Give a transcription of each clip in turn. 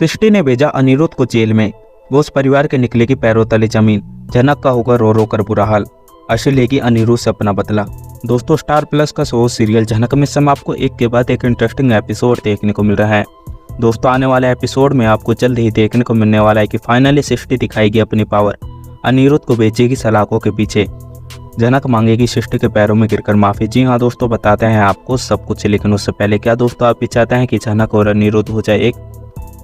सृष्टि ने भेजा अनिरुद्ध को जेल में, वो उस परिवार के निकलेगी पैरों तले जमीन। जनक का होगा रो रो कर बुरा हाल, अर्शी लेगी अनिरुद्ध से अपना बदला। दोस्तों, स्टार प्लस का शो सीरियल जनक में समय आपको एक के बाद एक इंटरेस्टिंग एपिसोड देखने को मिल रहा है। दोस्तों, आने वाले एपिसोड में आपको जल्द ही देखने को मिलने वाला है कि फाइनली सृष्टि दिखाएगी अपनी पावर, अनिरुद्ध को भेजेगी सलाखों के पीछे, जनक मांगेगी सृष्टि के पैरों में गिरकर माफी। जी हाँ दोस्तों, बताते हैं आपको सब कुछ, लेकिन उससे पहले क्या दोस्तों आप भी चाहते हैं कि जनक और अनिरुद्ध हो जाए एक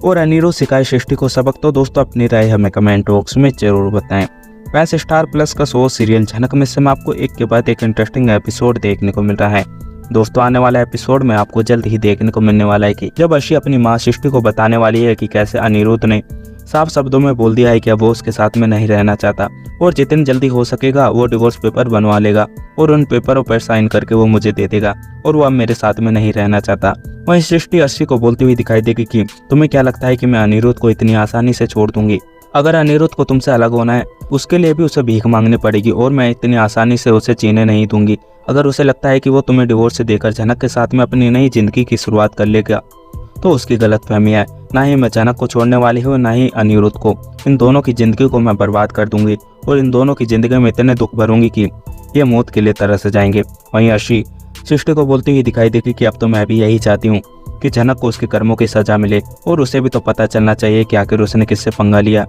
और अनिरुद्ध सिखाए सृष्टि को सबक? तो दोस्तों अपनी राय हमें कमेंट बॉक्स में जरूर बताएं। वैसे स्टार प्लस का शो सीरियल जनक में से आपको एक के बाद एक इंटरेस्टिंग एपिसोड देखने को मिल रहा है। दोस्तों, आने वाला एपिसोड में आपको जल्द ही देखने को मिलने वाला है कि जब अर्शी अपनी माँ सृष्टि को बताने वाली है कि कैसे अनिरुद्ध ने साफ शब्दों में बोल दिया है कि अब वो उसके साथ में नहीं रहना चाहता और जितनी जल्दी हो सकेगा वो डिवोर्स पेपर बनवा लेगा और उन पेपरों पर साइन करके वो मुझे दे देगा और वो अब मेरे साथ में नहीं रहना चाहता। वहीं सृष्टि अर्शी को बोलती हुई दिखाई देगी कि तुम्हें क्या लगता है कि मैं अनिरुद्ध को इतनी आसानी से छोड़ दूंगी? अगर अनिरुद्ध को तुमसे अलग होना है उसके लिए भी उसे भीख मांगनी पड़ेगी और मैं इतनी आसानी से उसे जीने नहीं दूंगी। अगर उसे लगता है कि वो तुम्हें डिवोर्स से देकर जनक के साथ में अपनी नई जिंदगी की शुरुआत कर लेगा तो उसकी गलतफहमी है। ना ही मैं जनक को छोड़ने वाली हूँ, ना ही अनिरुद्ध को। इन दोनों की जिंदगी को मैं बर्बाद कर दूंगी और इन दोनों की जिंदगी में इतने दुख भरूंगी कि ये मौत के लिए तरस जाएंगे। वहीं अर्शी सृष्टि को बोलती हुई दिखाई देगी कि अब तो मैं भी यही चाहती हूँ कि जनक को उसके कर्मों की सजा मिले और उसे भी तो पता चलना चाहिए कि आखिर उसने किससे पंगा लिया।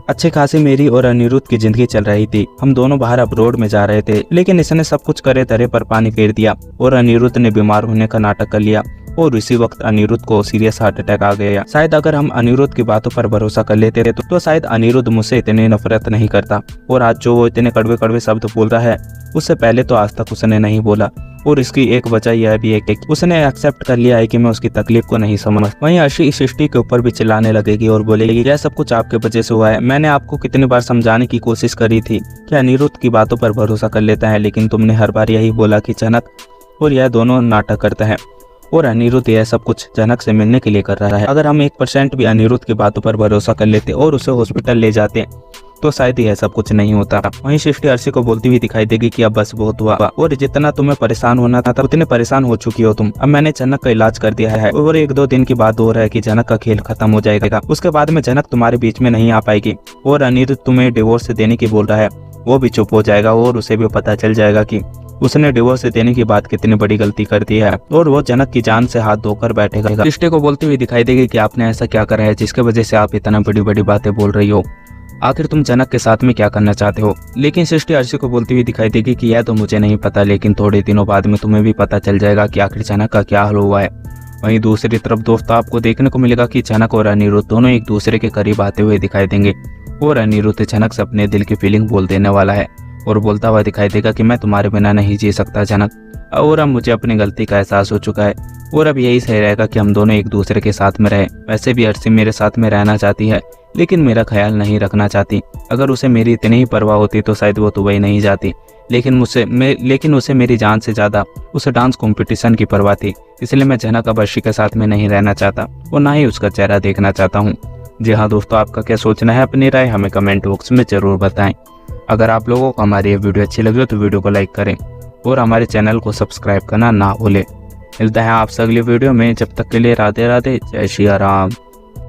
अच्छी खासी मेरी और अनिरुद्ध की जिंदगी चल रही थी, हम दोनों बाहर अब्रोड में जा रहे थे, लेकिन इसने सब कुछ करे धरे पर पानी फेर दिया और अनिरुद्ध ने बीमार होने का नाटक कर लिया और उसी वक्त अनिरुद्ध को सीरियस हार्ट अटैक आ गया। शायद अगर हम अनिरुद्ध की बातों पर भरोसा कर लेते थे तो शायद अनिरुद्ध मुझसे इतनी नफरत नहीं करता और आज जो वो इतने कड़वे कड़वे शब्द बोल रहा है उससे पहले तो आज तक उसने नहीं बोला। और इसकी एक वजह यह भी है कि उसने एक्सेप्ट कर लिया है कि मैं उसकी तकलीफ को नहीं समझ। वहीं अर्शी सृष्टि के ऊपर भी चिल्लाने लगेगी और बोलेगी यह सब कुछ आपके वजह से हुआ है। मैंने आपको कितनी बार समझाने की कोशिश करी थी कि अनिरुद्ध की बातों पर भरोसा कर लेता है, लेकिन तुमने हर बार यही बोला कि जनक और यह दोनों नाटक करते हैं और अनिरुद्ध यह सब कुछ जनक से मिलने के लिए कर रहा है। अगर हम 1% भी अनिरुद्ध की बातों पर भरोसा कर लेते और उसे हॉस्पिटल ले जाते तो शायद यह सब कुछ नहीं होता। वहीं सृष्टि अर्शी को बोलती हुई दिखाई देगी कि अब बस बहुत हुआ और जितना तुम्हें परेशान होना था उतने परेशान हो चुकी हो तुम। अब मैंने जनक का इलाज कर दिया है और 1-2 दिन की बात हो रहा है कि जनक का खेल खत्म हो जाएगा। उसके बाद में जनक तुम्हारे बीच में नहीं आ पाएगी और अनिरुद्ध तुम्हें डिवोर्स देने की बोल रहा है वो भी चुप हो जाएगा और उसे भी पता चल जाएगा कि उसने डिवोर्स देने की बात कितनी बड़ी गलती कर दी है और वो जनक की जान से हाथ धोकर बैठेगा। सृष्टि को बोलती हुई दिखाई देगी कि आपने ऐसा क्या करा है जिसके वजह से आप इतना बड़ी बड़ी बातें बोल रही हो? आखिर तुम जनक के साथ में क्या करना चाहते हो? लेकिन सृष्टि अर्शी को बोलती हुई दिखाई देगी कि यह तो मुझे नहीं पता, लेकिन थोड़े दिनों बाद में तुम्हें भी पता चल जाएगा कि आखिर जनक का क्या हाल हुआ है। वहीं दूसरी तरफ दोस्तों आपको देखने को मिलेगा कि जनक और अनिरुद्ध दोनों एक दूसरे के करीब आते हुए दिखाई देंगे और अनिरुद्ध जनक से अपने दिल की फीलिंग बोल देने वाला है और बोलता हुआ दिखाई देगा कि मैं तुम्हारे बिना नहीं जी सकता जनक, और अब मुझे अपनी गलती का एहसास हो चुका है और अब यही सही रहेगा कि हम दोनों एक दूसरे के साथ में रहें। वैसे भी अर्शी मेरे साथ में रहना चाहती है लेकिन मेरा ख्याल नहीं रखना चाहती। अगर उसे मेरी इतनी ही परवाह होती तो शायद वो दुबई नहीं जाती, लेकिन उसे मेरी जान से ज़्यादा उसे डांस कंपटीशन की परवाह थी। इसलिए मैं जनक अब अर्शी के साथ में नहीं रहना चाहता और ना ही उसका चेहरा देखना चाहता हूँ। जी हाँ दोस्तों, आपका क्या सोचना है? अपनी राय हमें कमेंट बॉक्स में ज़रूर बताएं। अगर आप लोगों को हमारी ये वीडियो अच्छी लगी हो तो वीडियो को लाइक करें और हमारे चैनल को सब्सक्राइब करना ना भूलें। मिलता है आपसे अगली वीडियो में, जब तक के लिए राधे राधे, जय श्री राम।